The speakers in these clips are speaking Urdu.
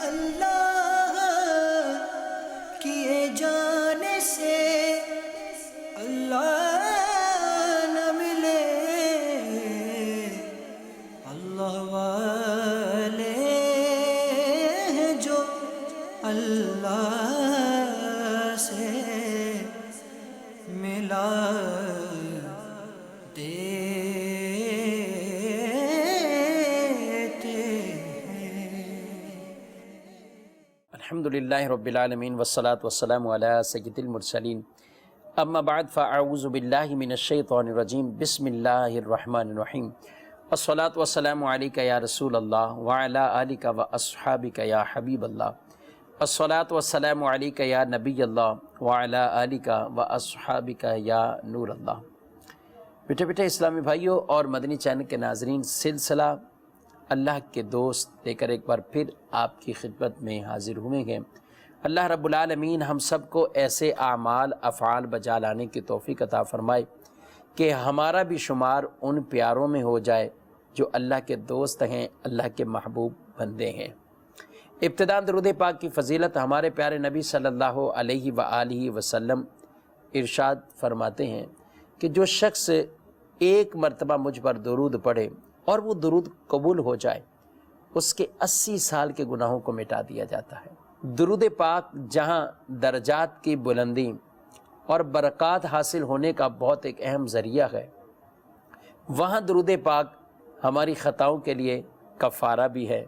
اللہ کیے جانے سے اللہ نہ ملے، اللہ والے ہیں جو اللہ سے ملا الحمدللہ رب العالمین والصلاة والسلام علی سید المرسلین، اما بعد فاعوذ باللہ من الشیطان الرجیم، بسم اللہ الرحمن الرحیم، الصلاة والسلام علیکہ یا رسول اللہ وعلی آلکہ واصحابکہ یا حبیب اللہ، الصلاة والسلام علیکہ یا نبی اللہ وعلی آلکہ واصحابکہ یا نور اللہ۔ بیٹے اسلامی بھائیوں اور مدنی چینل کے ناظرین، سلسلہ اللہ کے دوست لے کر ایک بار پھر آپ کی خدمت میں حاضر ہوئے ہیں۔ اللہ رب العالمین ہم سب کو ایسے اعمال افعال بجا لانے کی توفیق عطا فرمائے کہ ہمارا بھی شمار ان پیاروں میں ہو جائے جو اللہ کے دوست ہیں، اللہ کے محبوب بندے ہیں۔ ابتداء درود پاک کی فضیلت ہمارے پیارے نبی صلی اللہ علیہ وآلہ وسلم ارشاد فرماتے ہیں کہ جو شخص ایک مرتبہ مجھ پر درود پڑھے اور وہ درود قبول ہو جائے، اس کے 80 سال کے گناہوں کو مٹا دیا جاتا ہے۔ درود پاک جہاں درجات کی بلندی اور برکات حاصل ہونے کا بہت ایک اہم ذریعہ ہے، وہاں درود پاک ہماری خطاؤں کے لیے کفارہ بھی ہے،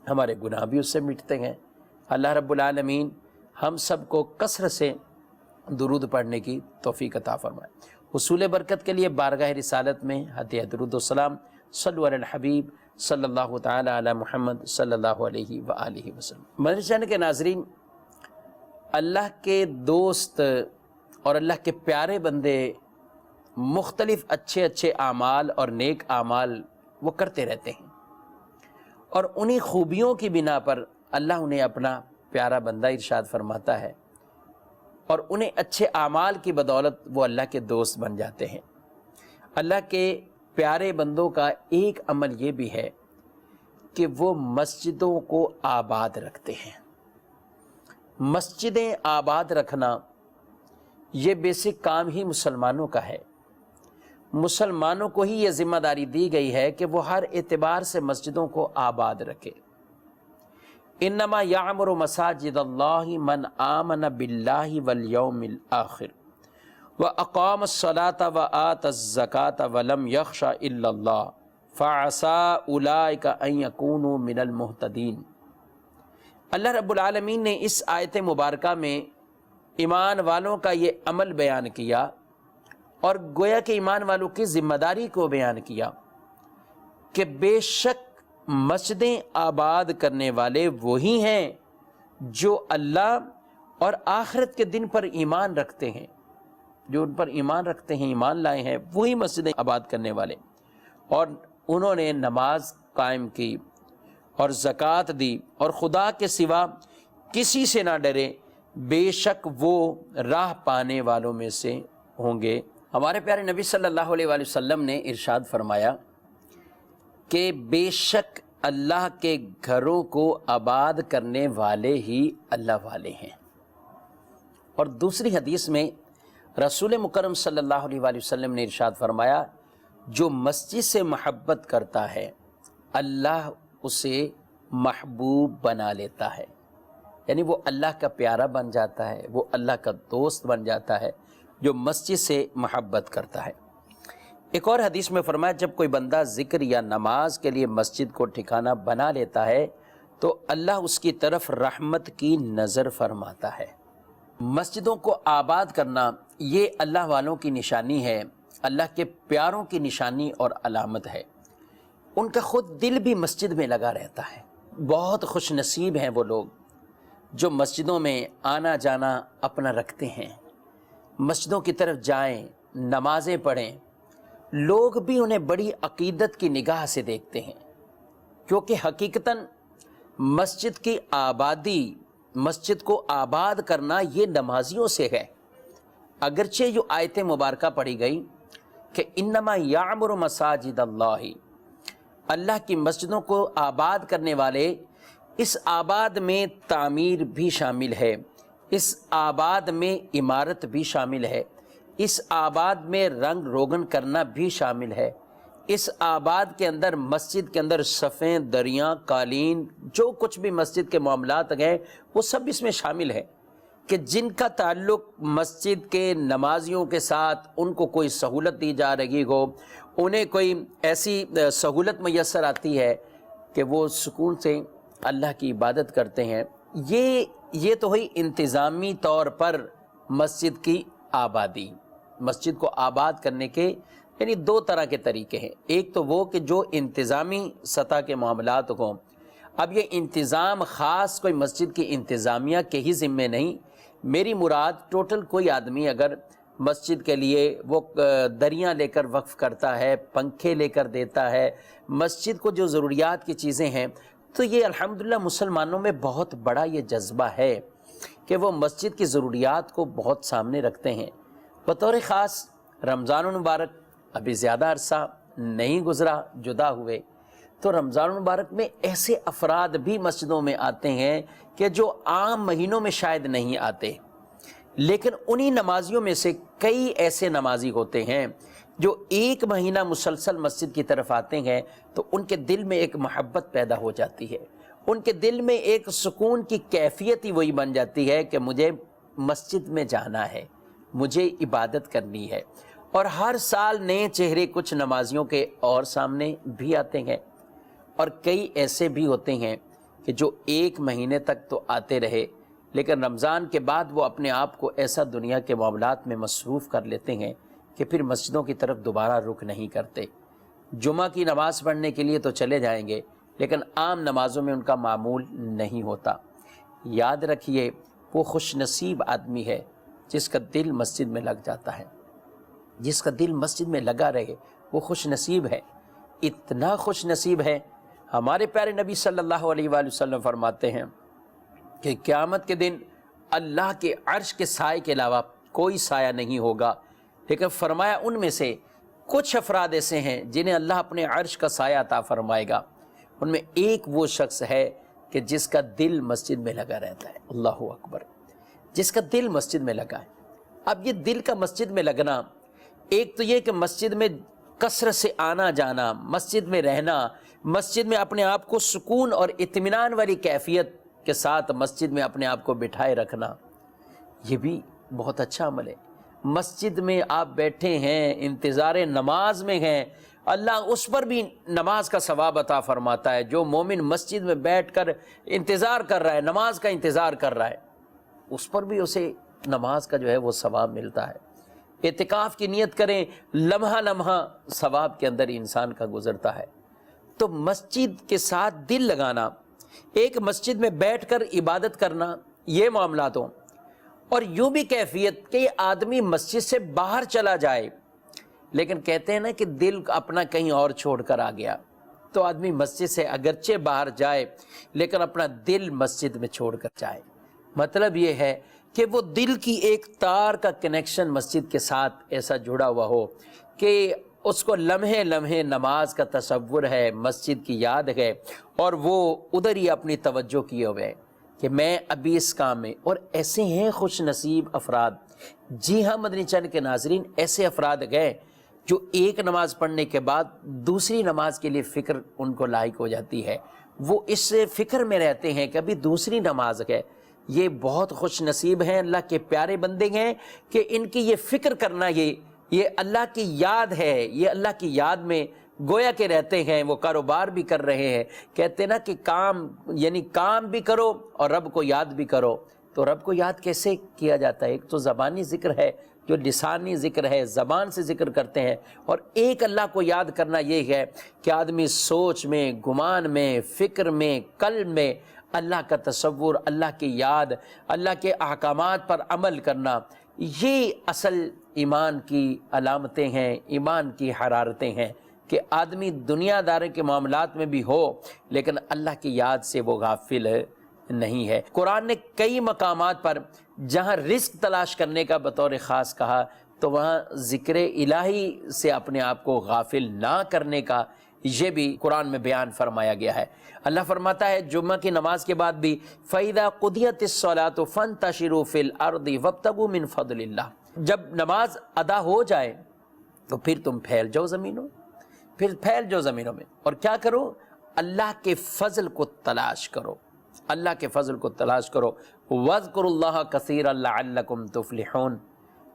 ہمارے گناہ بھی اس سے مٹتے ہیں۔ اللہ رب العالمین ہم سب کو کثرت سے درود پڑھنے کی توفیق عطا فرمائے۔ حصول برکت کے لیے بارگاہ رسالت میں ہدیہ درود و سلام صلو علی الحبیب صلی اللہ تعالی علی محمد صلی اللہ علیہ وآلہ وسلم۔ مدنی چینل کے ناظرین، اللہ کے دوست اور اللہ کے پیارے بندے مختلف اچھے اعمال اور نیک اعمال وہ کرتے رہتے ہیں، اور انہی خوبیوں کی بنا پر اللہ انہیں اپنا پیارا بندہ ارشاد فرماتا ہے، اور انہیں اچھے اعمال کی بدولت وہ اللہ کے دوست بن جاتے ہیں۔ اللہ کے پیارے بندوں کا ایک عمل یہ بھی ہے کہ وہ مسجدوں کو آباد رکھتے ہیں۔ مسجدیں آباد رکھنا یہ بیسک کام ہی مسلمانوں کا ہے۔ مسلمانوں کو ہی یہ ذمہ داری دی گئی ہے کہ وہ ہر اعتبار سے مسجدوں کو آباد رکھے۔ انما یعمر مساجد اللہ من آمن باللہ والیوم الآخر وَأَقَامَ الصَّلَاةَ وَآتَى الزَّكَاةَ وَلَمْ يَخْشَ إِلَّا اللَّهَ فَعَسَىٰ أُولَٰئِكَ أَن يَكُونُوا مِنَ الْمُهْتَدِينَ۔ اللہ رب العالمین نے اس آیت مبارکہ میں ایمان والوں کا یہ عمل بیان کیا، اور گویا کہ ایمان والوں کی ذمہ داری کو بیان کیا کہ بے شک مسجدیں آباد کرنے والے وہی ہیں جو اللہ اور آخرت کے دن پر ایمان رکھتے ہیں، جو ان پر ایمان رکھتے ہیں، ایمان لائے ہیں، وہی مسجدیں آباد کرنے والے، اور انہوں نے نماز قائم کی اور زکوٰۃ دی اور خدا کے سوا کسی سے نہ ڈرے، بے شک وہ راہ پانے والوں میں سے ہوں گے۔ ہمارے پیارے نبی صلی اللہ علیہ وآلہ وسلم نے ارشاد فرمایا کہ بے شک اللہ کے گھروں کو آباد کرنے والے ہی اللہ والے ہیں۔ اور دوسری حدیث میں رسول مکرم صلی اللہ علیہ وآلہ وسلم نے ارشاد فرمایا، جو مسجد سے محبت کرتا ہے اللہ اسے محبوب بنا لیتا ہے، یعنی وہ اللہ کا پیارا بن جاتا ہے، وہ اللہ کا دوست بن جاتا ہے جو مسجد سے محبت کرتا ہے۔ ایک اور حدیث میں فرمایا، جب کوئی بندہ ذکر یا نماز کے لیے مسجد کو ٹھکانہ بنا لیتا ہے تو اللہ اس کی طرف رحمت کی نظر فرماتا ہے۔ مسجدوں کو آباد کرنا یہ اللہ والوں کی نشانی ہے، اللہ کے پیاروں کی نشانی اور علامت ہے۔ ان کا خود دل بھی مسجد میں لگا رہتا ہے۔ بہت خوش نصیب ہیں وہ لوگ جو مسجدوں میں آنا جانا اپنا رکھتے ہیں، مسجدوں کی طرف جائیں، نمازیں پڑھیں، لوگ بھی انہیں بڑی عقیدت کی نگاہ سے دیکھتے ہیں، کیونکہ حقیقتاً مسجد کی آبادی، مسجد کو آباد کرنا یہ نمازیوں سے ہے۔ اگرچہ جو آیت مبارکہ پڑھی گئی کہ انما یعمر مساجد اللہ، اللہ کی مسجدوں کو آباد کرنے والے اس آباد میں تعمیر بھی شامل ہے، اس آباد میں عمارت بھی شامل ہے، اس آباد میں رنگ روگن کرنا بھی شامل ہے، اس آباد کے اندر مسجد کے اندر صفیں، دریاں، قالین، جو کچھ بھی مسجد کے معاملات ہیں وہ سب اس میں شامل ہے کہ جن کا تعلق مسجد کے نمازیوں کے ساتھ ان کو کوئی سہولت دی جا رہی ہو، انہیں کوئی ایسی سہولت میسر آتی ہے کہ وہ سکون سے اللہ کی عبادت کرتے ہیں۔ یہ تو ہوئی انتظامی طور پر مسجد کی آبادی۔ مسجد کو آباد کرنے کے یعنی دو طرح کے طریقے ہیں، ایک تو وہ کہ جو انتظامی سطح کے معاملات ہوں۔ اب یہ انتظام خاص کوئی مسجد کی انتظامیہ کے ہی ذمے نہیں، میری مراد ٹوٹل کوئی آدمی اگر مسجد کے لیے وہ دریاں لے کر وقف کرتا ہے، پنکھے لے کر دیتا ہے، مسجد کو جو ضروریات کی چیزیں ہیں، تو یہ الحمدللہ مسلمانوں میں بہت بڑا یہ جذبہ ہے کہ وہ مسجد کی ضروریات کو بہت سامنے رکھتے ہیں۔ بطور خاص رمضان المبارک ابھی زیادہ عرصہ نہیں گزرا جدا ہوئے، تو رمضان المبارک میں ایسے افراد بھی مسجدوں میں آتے ہیں کہ جو عام مہینوں میں شاید نہیں آتے، لیکن انہی نمازیوں میں سے کئی ایسے نمازی ہوتے ہیں جو ایک مہینہ مسلسل مسجد کی طرف آتے ہیں تو ان کے دل میں ایک محبت پیدا ہو جاتی ہے، ان کے دل میں ایک سکون کی کیفیت ہی وہی بن جاتی ہے کہ مجھے مسجد میں جانا ہے، مجھے عبادت کرنی ہے۔ اور ہر سال نئے چہرے کچھ نمازیوں کے اور سامنے بھی آتے ہیں، اور کئی ایسے بھی ہوتے ہیں کہ جو ایک مہینے تک تو آتے رہے لیکن رمضان کے بعد وہ اپنے آپ کو ایسا دنیا کے معاملات میں مصروف کر لیتے ہیں کہ پھر مسجدوں کی طرف دوبارہ رخ نہیں کرتے۔ جمعہ کی نماز پڑھنے کے لیے تو چلے جائیں گے لیکن عام نمازوں میں ان کا معمول نہیں ہوتا۔ یاد رکھیے وہ خوش نصیب آدمی ہے جس کا دل مسجد میں لگ جاتا ہے، جس کا دل مسجد میں لگا رہے، وہ خوش نصیب ہے۔ اتنا خوش نصیب ہے، ہمارے پیارے نبی صلی اللہ علیہ وآلہ وسلم فرماتے ہیں کہ قیامت کے دن اللہ کے عرش کے سائے کے علاوہ کوئی سایہ نہیں ہوگا، لیکن فرمایا ان میں سے کچھ افراد ایسے ہیں جنہیں اللہ اپنے عرش کا سایہ عطا فرمائے گا، ان میں ایک وہ شخص ہے کہ جس کا دل مسجد میں لگا رہتا ہے۔ اللہ اکبر، جس کا دل مسجد میں لگا ہے۔ اب یہ دل کا مسجد میں لگنا، ایک تو یہ کہ مسجد میں کثرت سے آنا جانا، مسجد میں رہنا، مسجد میں اپنے آپ کو سکون اور اطمینان والی کیفیت کے ساتھ مسجد میں اپنے آپ کو بٹھائے رکھنا، یہ بھی بہت اچھا عمل ہے۔ مسجد میں آپ بیٹھے ہیں، انتظار نماز میں ہیں، اللہ اس پر بھی نماز کا ثواب عطا فرماتا ہے۔ جو مومن مسجد میں بیٹھ کر انتظار کر رہا ہے، نماز کا انتظار کر رہا ہے، اس پر بھی اسے نماز کا جو ہے وہ ثواب ملتا ہے۔ اعتکاف کی نیت کریں، لمحہ لمحہ ثواب کے اندر انسان کا گزرتا ہے۔ تو مسجد کے ساتھ دل لگانا، ایک مسجد میں بیٹھ کر عبادت کرنا، یہ معاملات ہوں، اور یوں بھی کیفیت کہ یہ آدمی مسجد سے باہر چلا جائے لیکن کہتے ہیں نا کہ دل اپنا کہیں اور چھوڑ کر آ گیا، تو آدمی مسجد سے اگرچہ باہر جائے لیکن اپنا دل مسجد میں چھوڑ کر جائے۔ مطلب یہ ہے کہ وہ دل کی ایک تار کا کنیکشن مسجد کے ساتھ ایسا جڑا ہوا ہو کہ اس کو لمحے لمحے نماز کا تصور ہے، مسجد کی یاد ہے، اور وہ ادھر ہی اپنی توجہ کیے ہوئے کہ میں ابھی اس کام میں۔ اور ایسے ہیں خوش نصیب افراد، جی ہاں مدنی چینل کے ناظرین، ایسے افراد گئے جو ایک نماز پڑھنے کے بعد دوسری نماز کے لیے فکر ان کو لاحق ہو جاتی ہے، وہ اس فکر میں رہتے ہیں کہ ابھی دوسری نماز ہے۔ یہ بہت خوش نصیب ہیں، اللہ کے پیارے بندے ہیں کہ ان کی یہ فکر کرنا، یہ اللہ کی یاد ہے، یہ اللہ کی یاد میں گویا کہ رہتے ہیں۔ وہ کاروبار بھی کر رہے ہیں، کہتے ہیں نا کہ کام بھی کرو اور رب کو یاد بھی کرو۔ تو رب کو یاد کیسے کیا جاتا ہے؟ ایک تو زبانی ذکر ہے، جو لسانی ذکر ہے، زبان سے ذکر کرتے ہیں، اور ایک اللہ کو یاد کرنا یہ ہے کہ آدمی سوچ میں، گمان میں، فکر میں، قلب میں اللہ کا تصور، اللہ کی یاد، اللہ کے احکامات پر عمل کرنا، یہ اصل ایمان کی علامتیں ہیں، ایمان کی حرارتیں ہیں کہ آدمی دنیا داری کے معاملات میں بھی ہو لیکن اللہ کی یاد سے وہ غافل نہیں ہے۔ قرآن نے کئی مقامات پر جہاں رزق تلاش کرنے کا بطور خاص کہا تو وہاں ذکر الہی سے اپنے آپ کو غافل نہ کرنے کا یہ بھی قرآن میں بیان فرمایا گیا ہے۔ اللہ فرماتا ہے جمعہ کی نماز کے بعد بھی فَإِذَا قُضِيَتِ الصَّلَاةُ فَانتَشِرُوا فِي الْأَرْضِ وَابْتَغُوا مِنْ فَضْلِ اللَّهِ، جب نماز ادا ہو جائے تو پھر تم پھیل جاؤ زمینوں، پھر پھیل جاؤ زمینوں میں، اور کیا کرو؟ اللہ کے فضل کو تلاش کرو، اللہ کے فضل کو تلاش کرو۔ وَاذْكُرُوا اللَّهَ كَثِيرًا لَعَلَّكُمْ تُفْلِحُونَ،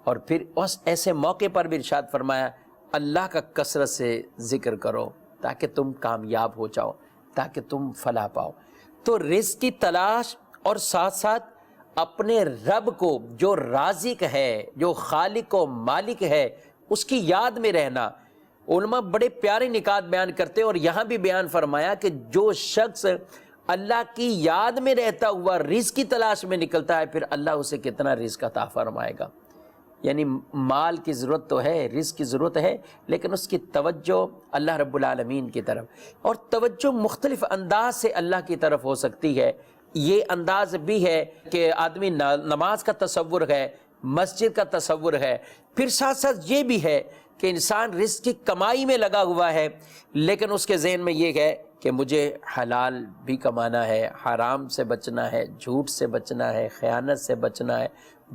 اور پھر اس ایسے موقع پر بھی ارشاد فرمایا اللہ کا کثرت سے ذکر کرو تاکہ تم کامیاب ہو جاؤ، تاکہ تم فلاح پاؤ۔ تو رزق کی تلاش اور ساتھ ساتھ اپنے رب کو جو رازق ہے، جو خالق و مالک ہے، اس کی یاد میں رہنا۔ علماء بڑے پیارے نکات بیان کرتے ہیں، اور یہاں بھی بیان فرمایا کہ جو شخص اللہ کی یاد میں رہتا ہوا رزق کی تلاش میں نکلتا ہے، پھر اللہ اسے کتنا رزق عطا فرمائے گا۔ یعنی مال کی ضرورت تو ہے، رزق کی ضرورت ہے، لیکن اس کی توجہ اللہ رب العالمین کی طرف، اور توجہ مختلف انداز سے اللہ کی طرف ہو سکتی ہے۔ یہ انداز بھی ہے کہ آدمی نماز کا تصور ہے، مسجد کا تصور ہے، پھر ساتھ ساتھ یہ بھی ہے کہ انسان رزق کی کمائی میں لگا ہوا ہے، لیکن اس کے ذہن میں یہ ہے کہ مجھے حلال بھی کمانا ہے، حرام سے بچنا ہے، جھوٹ سے بچنا ہے، خیانت سے بچنا ہے،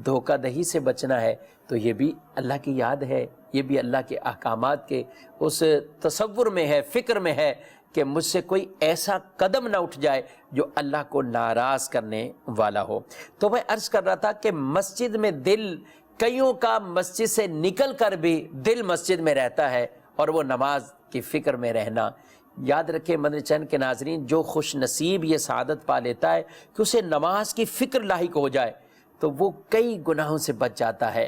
دھوکہ دہی سے بچنا ہے۔ تو یہ بھی اللہ کی یاد ہے، یہ بھی اللہ کے احکامات کے اس تصور میں ہے، فکر میں ہے کہ مجھ سے کوئی ایسا قدم نہ اٹھ جائے جو اللہ کو ناراض کرنے والا ہو۔ تو میں عرض کر رہا تھا کہ مسجد میں دل، کئیوں کا مسجد سے نکل کر بھی دل مسجد میں رہتا ہے، اور وہ نماز کی فکر میں رہنا۔ یاد رکھیں مدنی چینل کے ناظرین، جو خوش نصیب یہ سعادت پا لیتا ہے کہ اسے نماز کی فکر لاحق ہو جائے، تو وہ کئی گناہوں سے بچ جاتا ہے۔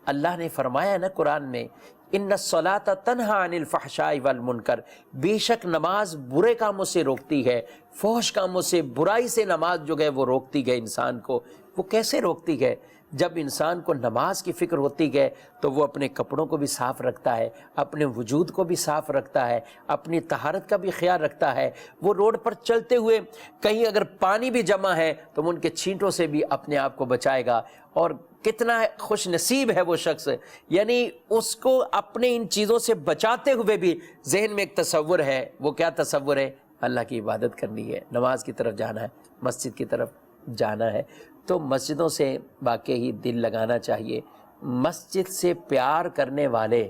اللہ نے فرمایا ہے نا قرآن میں، ان الصلاۃ تنہا عن الفحشاء والمنکر، بے شک نماز برے کاموں سے روکتی ہے، فحش کاموں سے، برائی سے نماز جو ہے وہ روکتی ہے انسان کو۔ وہ کیسے روکتی ہے؟ جب انسان کو نماز کی فکر ہوتی ہے تو وہ اپنے کپڑوں کو بھی صاف رکھتا ہے، اپنے وجود کو بھی صاف رکھتا ہے، اپنی طہارت کا بھی خیال رکھتا ہے۔ وہ روڈ پر چلتے ہوئے کہیں اگر پانی بھی جمع ہے تو وہ ان کے چھینٹوں سے بھی اپنے آپ کو بچائے گا۔ اور کتنا خوش نصیب ہے وہ شخص، یعنی اس کو اپنے ان چیزوں سے بچاتے ہوئے بھی ذہن میں ایک تصور ہے۔ وہ کیا تصور ہے؟ اللہ کی عبادت کرنی ہے، نماز کی طرف جانا ہے، مسجد کی طرف جانا ہے۔ تو مسجدوں سے واقعی ہی دل لگانا چاہیے۔ مسجد سے پیار کرنے والے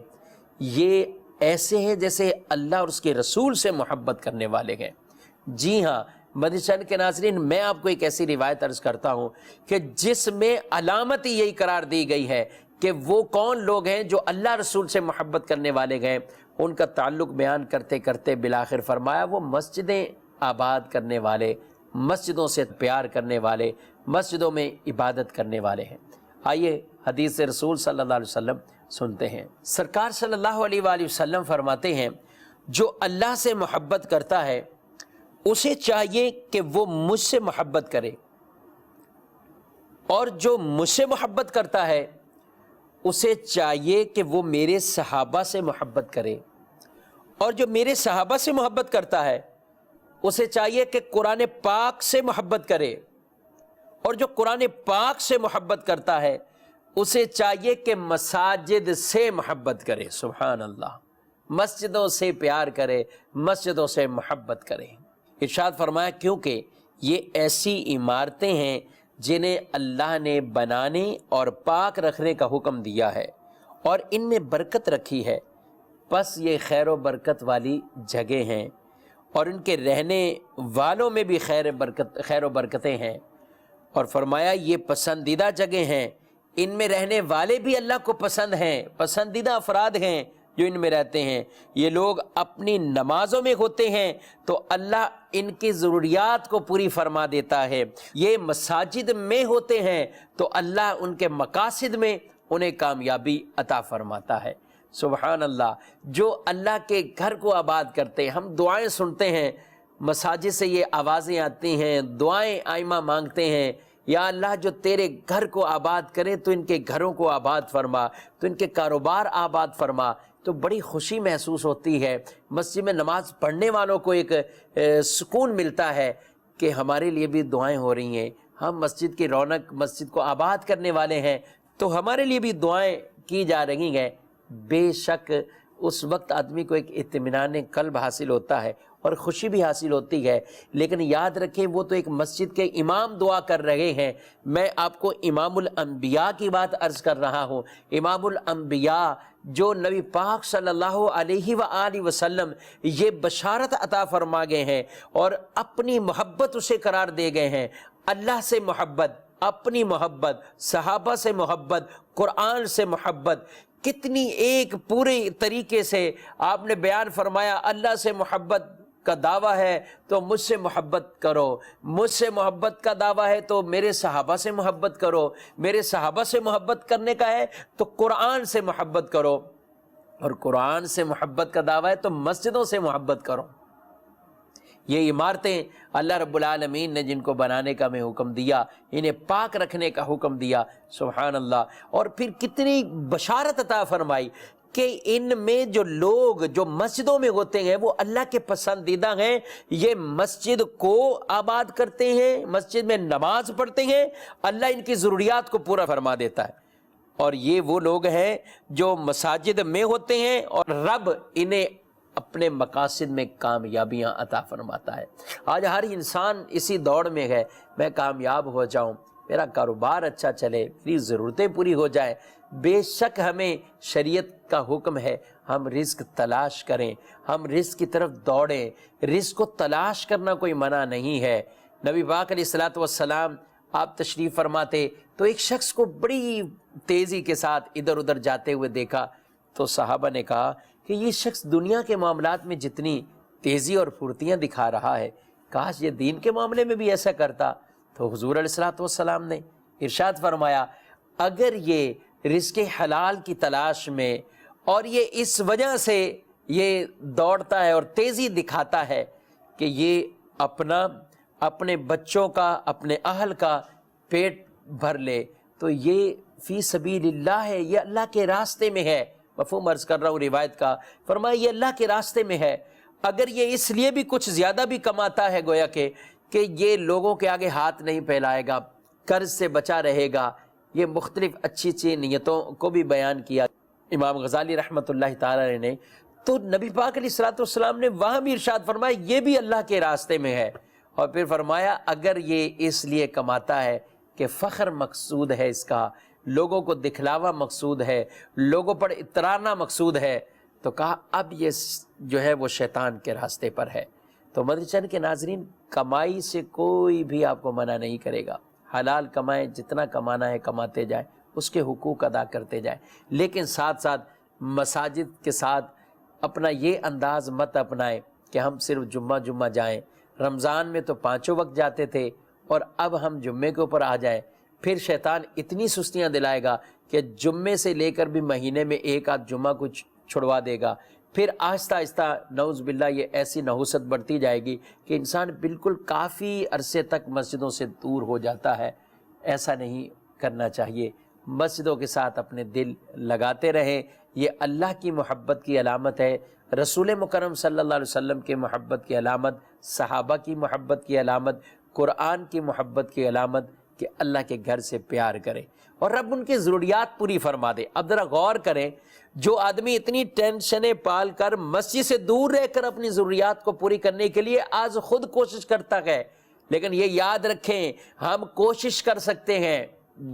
یہ ایسے ہیں جیسے اللہ اور اس کے رسول سے محبت کرنے والے ہیں۔ جی ہاں مدنی چینل کے ناظرین، میں آپ کو ایک ایسی روایت عرض کرتا ہوں کہ جس میں علامت یہی قرار دی گئی ہے کہ وہ کون لوگ ہیں جو اللہ رسول سے محبت کرنے والے ہیں۔ ان کا تعلق بیان کرتے کرتے بالآخر فرمایا وہ مسجدیں آباد کرنے والے، مسجدوں سے پیار کرنے والے، مسجدوں میں عبادت کرنے والے ہیں۔ آئیے حدیث رسول صلی اللہ علیہ وسلم سنتے ہیں۔ سرکار صلی اللہ علیہ وآلہ وسلم فرماتے ہیں جو اللہ سے محبت کرتا ہے اسے چاہیے کہ وہ مجھ سے محبت کرے، اور جو مجھ سے محبت کرتا ہے اسے چاہیے کہ وہ میرے صحابہ سے محبت کرے، اور جو میرے صحابہ سے محبت کرتا ہے اسے چاہیے کہ قرآن پاک سے محبت کرے، اور جو قرآن پاک سے محبت کرتا ہے اسے چاہیے کہ مساجد سے محبت کرے۔ سبحان اللہ، مسجدوں سے پیار کرے، مسجدوں سے محبت کرے۔ ارشاد فرمایا کیونکہ یہ ایسی عمارتیں ہیں جنہیں اللہ نے بنانے اور پاک رکھنے کا حکم دیا ہے، اور ان میں برکت رکھی ہے، پس یہ خیر و برکت والی جگہ ہیں، اور ان کے رہنے والوں میں بھی خیر و برکتیں ہیں۔ اور فرمایا یہ پسندیدہ جگہ ہیں، ان میں رہنے والے بھی اللہ کو پسند ہیں، پسندیدہ افراد ہیں جو ان میں رہتے ہیں۔ یہ لوگ اپنی نمازوں میں ہوتے ہیں تو اللہ ان کی ضروریات کو پوری فرما دیتا ہے، یہ مساجد میں ہوتے ہیں تو اللہ ان کے مقاصد میں انہیں کامیابی عطا فرماتا ہے۔ سبحان اللہ، جو اللہ کے گھر کو آباد کرتے ہیں، ہم دعائیں سنتے ہیں، مساجد سے یہ آوازیں آتی ہیں، دعائیں آئمہ مانگتے ہیں، یا اللہ جو تیرے گھر کو آباد کرے تو ان کے گھروں کو آباد فرما، تو ان کے کاروبار آباد فرما، تو بڑی خوشی محسوس ہوتی ہے۔ مسجد میں نماز پڑھنے والوں کو ایک سکون ملتا ہے کہ ہمارے لیے بھی دعائیں ہو رہی ہیں، ہم مسجد کی رونق، مسجد کو آباد کرنے والے ہیں، تو ہمارے لیے بھی دعائیں کی جا رہی ہیں۔ بے شک اس وقت آدمی کو ایک اطمینان قلب حاصل ہوتا ہے اور خوشی بھی حاصل ہوتی ہے۔ لیکن یاد رکھیں وہ تو ایک مسجد کے امام دعا کر رہے ہیں، میں آپ کو امام الانبیاء کی بات عرض کر رہا ہوں۔ امام الانبیاء جو نبی پاک صلی اللہ علیہ وآلہ وسلم یہ بشارت عطا فرما گئے ہیں اور اپنی محبت اسے قرار دے گئے ہیں، اللہ سے محبت، اپنی محبت، صحابہ سے محبت، قرآن سے محبت، کتنی ایک پورے طریقے سے آپ نے بیان فرمایا۔ اللہ سے محبت کا دعویٰ ہے تو مجھ سے محبت کرو، مجھ سے محبت کا دعویٰ ہے تو میرے صحابہ سے محبت کرو، میرے صحابہ سے محبت کرنے کا ہے تو قرآن سے محبت کرو، اور قرآن سے محبت کا دعویٰ ہے تو مسجدوں سے محبت کرو۔ یہ عمارتیں اللہ رب العالمین نے جن کو بنانے کا میں حکم دیا، انہیں پاک رکھنے کا حکم دیا، سبحان اللہ، اور پھر کتنی بشارت عطا فرمائی کہ ان میں جو لوگ جو مسجدوں میں ہوتے ہیں وہ اللہ کے پسندیدہ ہیں، یہ مسجد کو آباد کرتے ہیں، مسجد میں نماز پڑھتے ہیں، اللہ ان کی ضروریات کو پورا فرما دیتا ہے۔ اور یہ وہ لوگ ہیں جو مساجد میں ہوتے ہیں اور رب انہیں اپنے مقاصد میں کامیابیاں عطا فرماتا ہے۔ آج ہر انسان اسی دوڑ میں ہے، میں کامیاب ہو جاؤں، میرا کاروبار اچھا چلے، میری ضرورتیں پوری ہو جائیں۔ بے شک ہمیں شریعت کا حکم ہے ہم رزق تلاش کریں، ہم رزق کی طرف دوڑیں، رزق کو تلاش کرنا کوئی منع نہیں ہے۔ نبی پاک علیہ الصلوۃ والسلام آپ تشریف فرماتے تو ایک شخص کو بڑی تیزی کے ساتھ ادھر ادھر جاتے ہوئے دیکھا، تو صحابہ نے کہا کہ یہ شخص دنیا کے معاملات میں جتنی تیزی اور پھرتیاں دکھا رہا ہے، کاش یہ دین کے معاملے میں بھی ایسا کرتا۔ تو حضور علیہ الصلوۃ والسلام نے ارشاد فرمایا، اگر یہ رزق حلال کی تلاش میں اور یہ اس وجہ سے یہ دوڑتا ہے اور تیزی دکھاتا ہے کہ یہ اپنے بچوں کا، اپنے اہل کا پیٹ بھر لے، تو یہ فی سبیل اللہ ہے، یہ اللہ کے راستے میں ہے۔ مفہوم عرض کر رہا ہوں روایت کا، فرمایا یہ اللہ کے راستے میں ہے۔ اگر یہ اس لیے بھی کچھ زیادہ بھی کماتا ہے گویا کہ یہ لوگوں کے آگے ہاتھ نہیں پھیلائے گا، قرض سے بچا رہے گا، یہ مختلف اچھی اچھی نیتوں کو بھی بیان کیا امام غزالی رحمۃ اللہ تعالی نے۔ تو نبی پاک علیہ الصلوۃ والسلام نے وہاں بھی ارشاد فرمایا یہ بھی اللہ کے راستے میں ہے، اور پھر فرمایا اگر یہ اس لیے کماتا ہے کہ فخر مقصود ہے، اس کا لوگوں کو دکھلاوا مقصود ہے، لوگوں پر اترانا مقصود ہے، تو کہا اب یہ جو ہے وہ شیطان کے راستے پر ہے۔ تو مدنی چینل کے ناظرین، کمائی سے کوئی بھی آپ کو منع نہیں کرے گا، حلال کمائیں، جتنا کمانا ہے کماتے جائیں، اس کے حقوق ادا کرتے جائیں، لیکن ساتھ ساتھ مساجد کے ساتھ اپنا یہ انداز مت اپنائیں کہ ہم صرف جمعہ جائیں۔ رمضان میں تو 5 وقت جاتے تھے اور اب ہم جمعے کے اوپر آ جائیں، پھر شیطان اتنی سستیاں دلائے گا کہ جمعے سے لے کر بھی مہینے میں ایک آدھ جمعہ کچھ چھڑوا دے گا، پھر آہستہ آہستہ نعوذ باللہ یہ ایسی نحوست بڑھتی جائے گی کہ انسان بالکل کافی عرصے تک مسجدوں سے دور ہو جاتا ہے۔ ایسا نہیں کرنا چاہیے، مسجدوں کے ساتھ اپنے دل لگاتے رہیں، یہ اللہ کی محبت کی علامت ہے، رسول مکرم صلی اللہ علیہ وسلم کے محبت کی علامت، صحابہ کی محبت کی علامت، قرآن کی محبت کی علامت کہ اللہ کے گھر سے پیار کریں اور رب ان کی ضروریات پوری فرما دے۔ اب ذرا غور کریں، جو آدمی اتنی ٹینشنیں پال کر مسجد سے دور رہ کر اپنی ضروریات کو پوری کرنے کے لیے آج خود کوشش کرتا ہے، لیکن یہ یاد رکھیں ہم کوشش کر سکتے ہیں،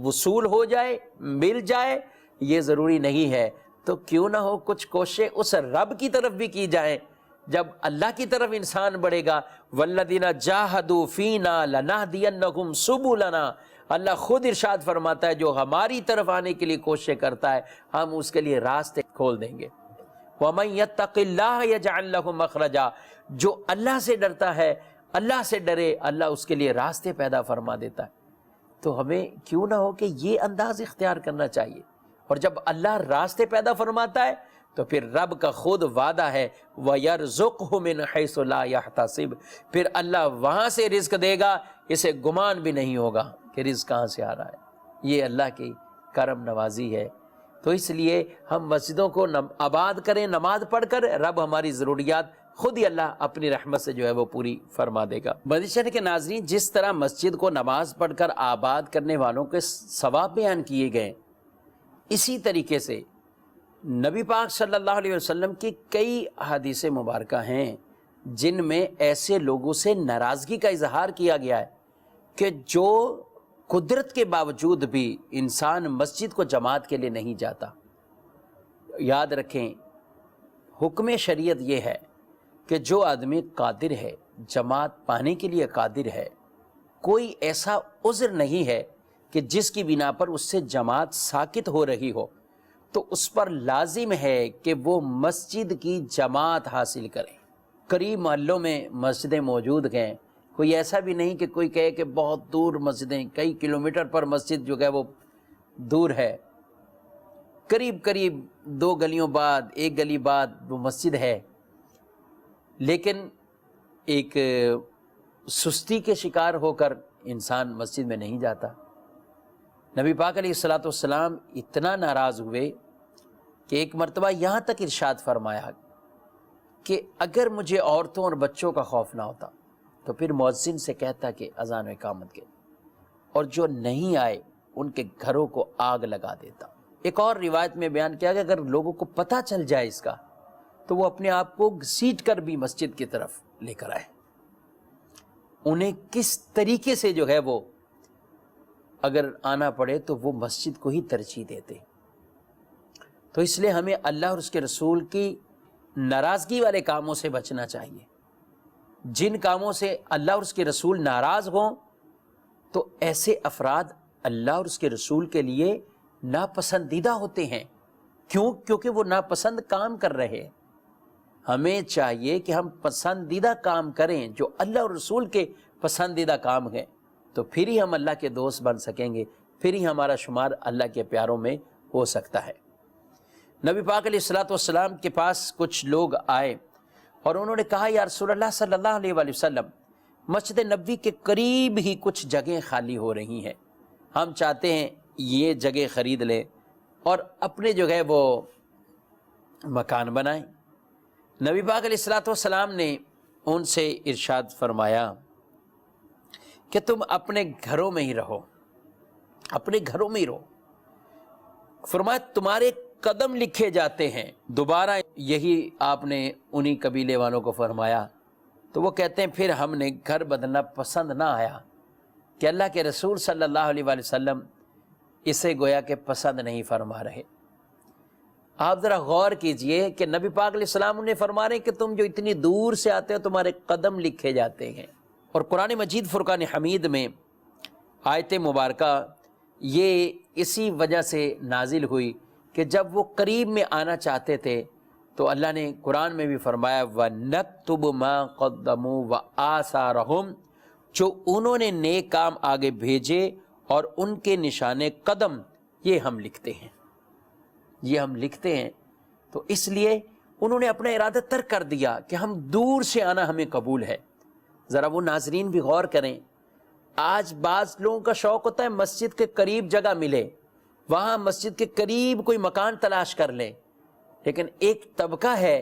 وصول ہو جائے، مل جائے، یہ ضروری نہیں ہے، تو کیوں نہ ہو کچھ کوششیں اس رب کی طرف بھی کی جائیں۔ جب اللہ کی طرف انسان بڑھے گا، والذین جاہدوا فینا لنہدینہم سبلنا، اللہ خود ارشاد فرماتا ہے جو ہماری طرف آنے کے لیے کوشش کرتا ہے ہم اس کے لیے راستے کھول دیں گے۔ ومن یتق اللہ یجعل لہ مخرجا، جو اللہ سے ڈرتا ہے، اللہ سے ڈرے، اللہ اس کے لیے راستے پیدا فرما دیتا ہے۔ تو ہمیں کیوں نہ ہو کہ یہ انداز اختیار کرنا چاہیے، اور جب اللہ راستے پیدا فرماتا ہے تو پھر رب کا خود وعدہ ہے وَيَرْزُقْهُ مِنْ حَيْثُ لَا يَحْتَسِبْ، پھر اللہ وہاں سے رزق دے گا، اسے گمان بھی نہیں ہوگا کہ رزق کہاں سے آ رہا ہے۔ یہ اللہ کی کرم نوازی ہے۔ تو اس لیے ہم مسجدوں کو آباد کریں، نماز پڑھ کر رب ہماری ضروریات خود ہی اللہ اپنی رحمت سے جو ہے وہ پوری فرما دے گا۔ مدنی چینل کے ناظرین، جس طرح مسجد کو نماز پڑھ کر آباد کرنے والوں کے ثواب بیان کیے گئے، اسی طریقے سے نبی پاک صلی اللہ علیہ وسلم کی کئی احادیث مبارکہ ہیں جن میں ایسے لوگوں سے ناراضگی کا اظہار کیا گیا ہے کہ جو قدرت کے باوجود بھی انسان مسجد کو جماعت کے لیے نہیں جاتا۔ یاد رکھیں، حکم شریعت یہ ہے کہ جو آدمی قادر ہے، جماعت پانے کے لیے قادر ہے، کوئی ایسا عذر نہیں ہے کہ جس کی بنا پر اس سے جماعت ساقط ہو رہی ہو، تو اس پر لازم ہے کہ وہ مسجد کی جماعت حاصل کرے۔ قریب محلوں میں مسجدیں موجود ہیں، کوئی ایسا بھی نہیں کہ کوئی کہے کہ بہت دور مسجدیں، کئی کلومیٹر پر مسجد جو ہے وہ دور ہے، قریب قریب 2 گلیوں بعد، 1 گلی بعد وہ مسجد ہے، لیکن ایک سستی کے شکار ہو کر انسان مسجد میں نہیں جاتا۔ نبی پاک علیہ الصلوۃ والسلام اتنا ناراض ہوئے کہ ایک مرتبہ یہاں تک ارشاد فرمایا کہ اگر مجھے عورتوں اور بچوں کا خوف نہ ہوتا تو پھر مؤذن سے کہتا کہ اذان و اقامت کے، اور جو نہیں آئے ان کے گھروں کو آگ لگا دیتا۔ ایک اور روایت میں بیان کیا کہ اگر لوگوں کو پتہ چل جائے اس کا تو وہ اپنے آپ کو گھسیٹ کر بھی مسجد کی طرف لے کر آئے۔ انہیں کس طریقے سے جو ہے وہ اگر آنا پڑے تو وہ مسجد کو ہی ترجیح دیتے۔ تو اس لیے ہمیں اللہ اور اس کے رسول کی ناراضگی والے کاموں سے بچنا چاہیے۔ جن کاموں سے اللہ اور اس کے رسول ناراض ہوں تو ایسے افراد اللہ اور اس کے رسول کے لیے ناپسندیدہ ہوتے ہیں۔ کیوں؟ کیونکہ وہ ناپسند کام کر رہے ہیں۔ ہمیں چاہیے کہ ہم پسندیدہ کام کریں جو اللہ اور رسول کے پسندیدہ کام ہیں، تو پھر ہی ہم اللہ کے دوست بن سکیں گے، پھر ہی ہمارا شمار اللہ کے پیاروں میں ہو سکتا ہے۔ نبی پاک علیہ الصلوۃ والسلام کے پاس کچھ لوگ آئے اور انہوں نے کہا، یا رسول اللہ صلی اللہ علیہ وآلہ وسلم، مسجد نبوی کے قریب ہی کچھ جگہیں خالی ہو رہی ہیں، ہم چاہتے ہیں یہ جگہ خرید لیں اور اپنے جو ہے وہ مکان بنائیں۔ نبی پاک علیہ الصلوۃ والسلام نے ان سے ارشاد فرمایا کہ تم اپنے گھروں میں ہی رہو، اپنے گھروں میں ہی رہو۔ فرمایا تمہارے قدم لکھے جاتے ہیں۔ دوبارہ یہی آپ نے انہی قبیلے والوں کو فرمایا، تو وہ کہتے ہیں پھر ہم نے گھر بدلنا پسند نہ آیا کہ اللہ کے رسول صلی اللہ علیہ وآلہ وسلم اسے گویا کہ پسند نہیں فرما رہے۔ آپ ذرا غور کیجئے کہ نبی پاک علیہ السلام انہیں فرما رہے ہیں کہ تم جو اتنی دور سے آتے ہو تمہارے قدم لکھے جاتے ہیں۔ اور قرآن مجید فرقان حمید میں آیت مبارکہ یہ اسی وجہ سے نازل ہوئی کہ جب وہ قریب میں آنا چاہتے تھے تو اللہ نے قرآن میں بھی فرمایا وَنَكْتُبُ مَا قَدَّمُوا وَآثَارَهُمْ، جو انہوں نے نیک کام آگے بھیجے اور ان کے نشان قدم یہ ہم لکھتے ہیں، یہ ہم لکھتے ہیں۔ تو اس لیے انہوں نے اپنا ارادہ ترک کر دیا کہ ہم دور سے آنا ہمیں قبول ہے۔ ذرا وہ ناظرین بھی غور کریں، آج بعض لوگوں کا شوق ہوتا ہے مسجد کے قریب جگہ ملے، وہاں مسجد کے قریب کوئی مکان تلاش کر لیں، لیکن ایک طبقہ ہے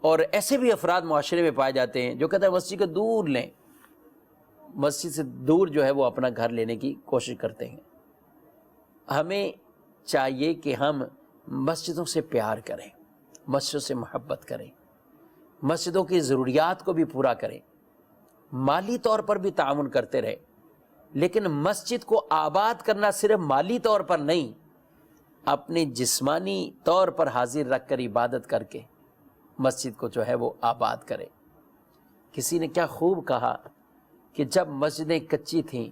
اور ایسے بھی افراد معاشرے میں پائے جاتے ہیں جو کہتے ہیں مسجد کے دور لیں، مسجد سے دور جو ہے وہ اپنا گھر لینے کی کوشش کرتے ہیں۔ ہمیں چاہیے کہ ہم مسجدوں سے پیار کریں، مسجدوں سے محبت کریں، مسجدوں کی ضروریات کو بھی پورا کریں، مالی طور پر بھی تعاون کرتے رہیں، لیکن مسجد کو آباد کرنا صرف مالی طور پر نہیں، اپنے جسمانی طور پر حاضر رکھ کر عبادت کر کے مسجد کو جو ہے وہ آباد کرے۔ کسی نے کیا خوب کہا کہ جب مسجدیں کچی تھیں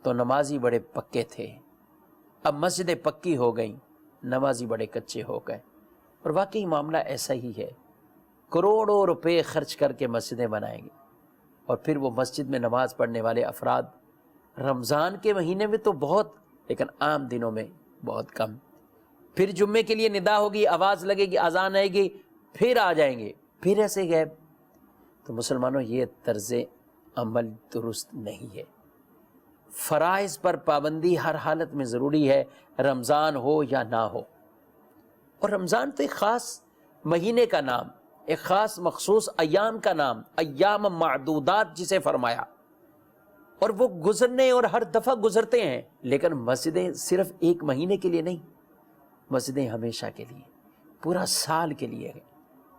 تو نمازی بڑے پکے تھے، اب مسجدیں پکی ہو گئیں، نمازی بڑے کچے ہو گئے۔ اور واقعی معاملہ ایسا ہی ہے، کروڑوں روپے خرچ کر کے مسجدیں بنائیں گے اور پھر وہ مسجد میں نماز پڑھنے والے افراد رمضان کے مہینے میں تو بہت، لیکن عام دنوں میں بہت کم۔ پھر جمعے کے لیے ندا ہوگی، آواز لگے گی، اذان آئے گی، پھر آ جائیں گے، پھر ایسے غائب۔ تو مسلمانوں یہ طرز عمل درست نہیں ہے۔ فرائض پر پابندی ہر حالت میں ضروری ہے، رمضان ہو یا نہ ہو۔ اور رمضان تو ایک خاص مہینے کا نام، ایک خاص مخصوص ایام کا نام، ایام معدودات جسے فرمایا، اور وہ گزرنے اور ہر دفعہ گزرتے ہیں، لیکن مسجدیں صرف ایک مہینے کے لیے نہیں، مسجدیں ہمیشہ کے لیے۔ پورا سال کے لیے ہے۔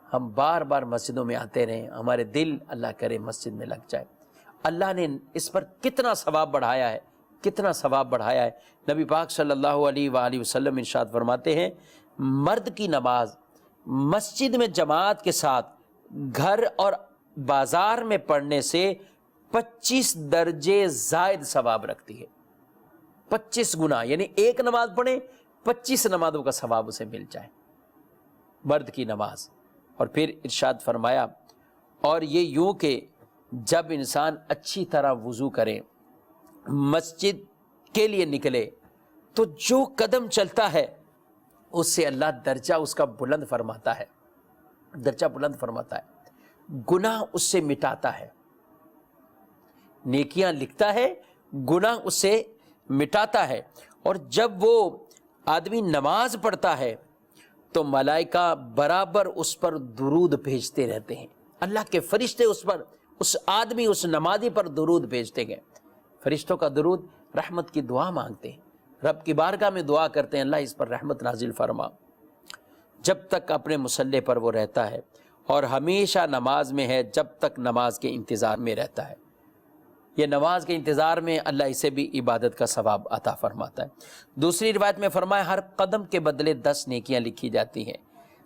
ہم بار بار مسجدوں میں آتے رہیں، ہمارے دل اللہ کرے مسجد میں لگ جائے۔ اللہ نے اس پر کتنا ثواب بڑھایا ہے، کتنا ثواب بڑھایا ہے۔ نبی پاک صلی اللہ علیہ وآلہ وسلم ارشاد فرماتے ہیں، مرد کی نماز مسجد میں جماعت کے ساتھ گھر اور بازار میں پڑھنے سے 25 درجے زائد ثواب رکھتی ہے۔ 25 گنا، یعنی ایک نماز پڑھیں 25 نمازوں کا ثواب اسے مل جائے، مرد کی نماز۔ اور پھر ارشاد فرمایا، اور یہ یوں کہ جب انسان اچھی طرح وضو کرے، مسجد کے لیے نکلے، تو جو قدم چلتا ہے اس سے اللہ درجہ اس کا بلند فرماتا ہے، درجہ بلند فرماتا ہے، گناہ اس سے مٹاتا ہے، نیکیاں لکھتا ہے، گناہ اس سے مٹاتا ہے۔ اور جب وہ آدمی نماز پڑھتا ہے تو ملائکہ برابر اس پر درود بھیجتے رہتے ہیں، اللہ کے فرشتے اس پر، اس آدمی، اس نمازی پر درود بھیجتے گئے۔ فرشتوں کا درود رحمت کی دعا مانگتے ہیں، رب کی بارگاہ میں دعا کرتے ہیں، اللہ اس پر رحمت نازل فرما۔ جب تک اپنے مصلی پر وہ رہتا ہے اور ہمیشہ نماز میں ہے، جب تک نماز کے انتظار میں رہتا ہے، یہ نماز کے انتظار میں اللہ اسے بھی عبادت کا ثواب عطا فرماتا ہے۔ دوسری روایت میں فرمایا، ہر قدم کے بدلے 10 نیکیاں لکھی جاتی ہیں،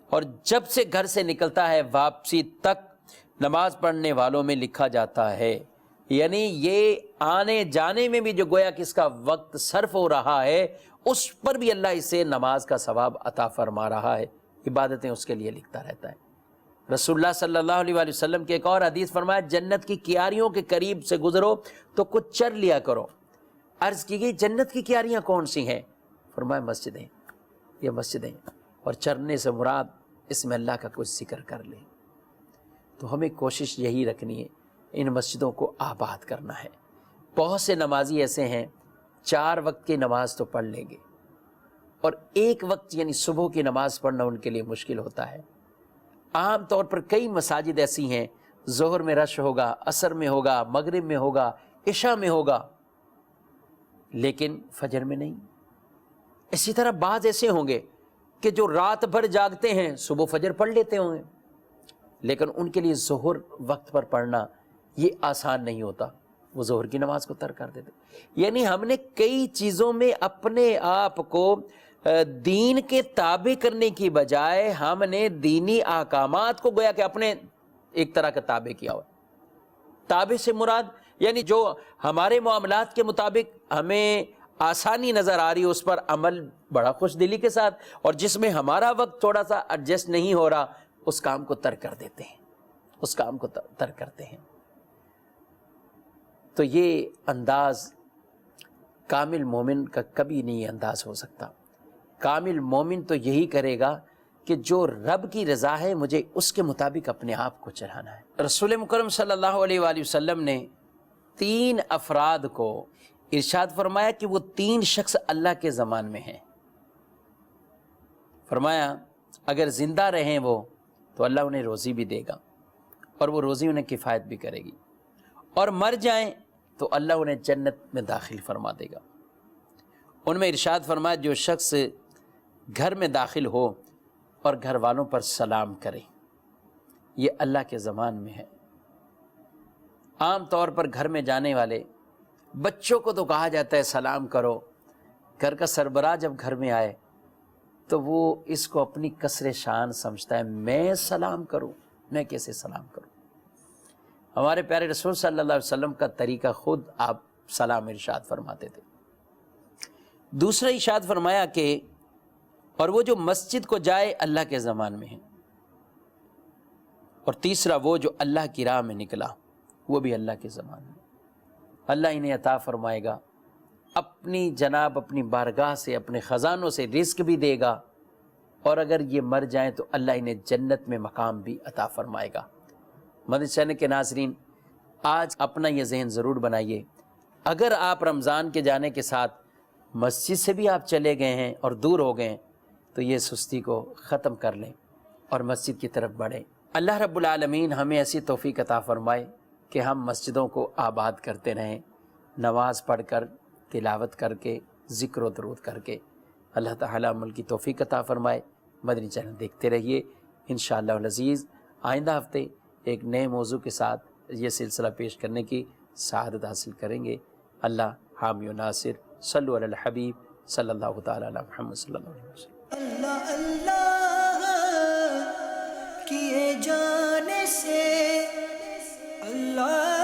اور جب سے گھر سے نکلتا ہے واپسی تک نماز پڑھنے والوں میں لکھا جاتا ہے۔ یعنی یہ آنے جانے میں بھی جو گویا کہ اس کا وقت صرف ہو رہا ہے، اس پر بھی اللہ اسے نماز کا ثواب عطا فرما رہا ہے، عبادتیں اس کے لیے لکھتا رہتا ہے۔ رسول اللہ صلی اللہ علیہ وآلہ وسلم کے ایک اور حدیث فرمایا، جنت کی کیاریوں کے قریب سے گزرو تو کچھ چر لیا کرو۔ عرض کی گئی، جنت کی کیاریاں کون سی ہیں؟ فرمایا، مسجدیں، یہ مسجدیں، اور چرنے سے مراد اس میں اللہ کا کچھ ذکر کر لیں۔ تو ہمیں کوشش یہی رکھنی ہے، ان مسجدوں کو آباد کرنا ہے۔ بہت سے نمازی ایسے ہیں 4 وقت کی نماز تو پڑھ لیں گے، اور 1 وقت یعنی صبح کی نماز پڑھنا ان کے لیے مشکل ہوتا ہے۔ عام طور پر کئی مساجد ایسی ہیں، ظہر میں رش ہوگا، عصر میں ہوگا، مغرب میں ہوگا، عشاء میں ہوگا، لیکن فجر میں نہیں۔ اسی طرح بعض ایسے ہوں گے کہ جو رات بھر جاگتے ہیں، صبح فجر پڑھ لیتے ہوں گے، لیکن ان کے لیے ظہر وقت پر پڑھنا یہ آسان نہیں ہوتا، وہ ظہر کی نماز کو ترک کر دیتے۔ یعنی ہم نے کئی چیزوں میں اپنے آپ کو دین کے تابع کرنے کی بجائے ہم نے دینی احکامات کو گویا کہ اپنے ایک طرح کا تابع کیا ہوا۔ تابع سے مراد یعنی جو ہمارے معاملات کے مطابق ہمیں آسانی نظر آ رہی ہے، اس پر عمل بڑا خوش دلی کے ساتھ، اور جس میں ہمارا وقت تھوڑا سا ایڈجسٹ نہیں ہو رہا، اس کام کو ترک کر دیتے ہیں، اس کام کو ترک کرتے ہیں۔ تو یہ انداز کامل مومن کا کبھی نہیں انداز ہو سکتا۔ کامل مومن تو یہی کرے گا کہ جو رب کی رضا ہے مجھے اس کے مطابق اپنے آپ کو چلانا ہے۔ رسول مکرم صلی اللہ علیہ وآلہ وسلم نے 3 افراد کو ارشاد فرمایا کہ وہ 3 شخص اللہ کے ضمان میں ہیں۔ فرمایا اگر زندہ رہیں وہ تو اللہ انہیں روزی بھی دے گا، اور وہ روزی انہیں کفایت بھی کرے گی، اور مر جائیں تو اللہ انہیں جنت میں داخل فرما دے گا۔ ان میں ارشاد فرمایا، جو شخص گھر میں داخل ہو اور گھر والوں پر سلام کرے، یہ اللہ کے ضمان میں ہے۔ عام طور پر گھر میں جانے والے بچوں کو تو کہا جاتا ہے سلام کرو، گھر کا سربراہ جب گھر میں آئے تو وہ اس کو اپنی کسر شان سمجھتا ہے، میں سلام کروں، میں کیسے سلام کروں؟ ہمارے پیارے رسول صلی اللہ علیہ وسلم کا طریقہ خود آپ سلام ارشاد فرماتے تھے۔ دوسرا ارشاد فرمایا کہ اور وہ جو مسجد کو جائے اللہ کے ضمان میں ہے، اور تیسرا وہ جو اللہ کی راہ میں نکلا وہ بھی اللہ کے ضمان میں۔ اللہ انہیں عطا فرمائے گا، اپنی جناب اپنی بارگاہ سے اپنے خزانوں سے رزق بھی دے گا، اور اگر یہ مر جائیں تو اللہ انہیں جنت میں مقام بھی عطا فرمائے گا۔ مدنی چینل کے ناظرین، آج اپنا یہ ذہن ضرور بنائیے، اگر آپ رمضان کے جانے کے ساتھ مسجد سے بھی آپ چلے گئے ہیں اور دور ہو گئے ہیں تو یہ سستی کو ختم کر لیں اور مسجد کی طرف بڑھیں۔ اللہ رب العالمین ہمیں ایسی توفیق عطا فرمائے کہ ہم مسجدوں کو آباد کرتے رہیں، نماز پڑھ کر، تلاوت کر کے، ذکر و درود کر کے۔ اللہ تعالیٰ عمل کی توفیق عطا فرمائے۔ مدنی چینل دیکھتے رہیے۔ انشاءاللہ العزیز آئندہ ہفتے ایک نئے موضوع کے ساتھ یہ سلسلہ پیش کرنے کی سعادت حاصل کریں گے۔ اللہ حامی و ناصر۔ صلو علی الحبیب صلی اللہ تعالی علی محمد صلی اللہ علیہ وسلم۔ اللہ اللہ کیے جانے سے اللہ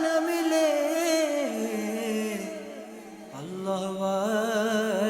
نہ ملے، اللہ والے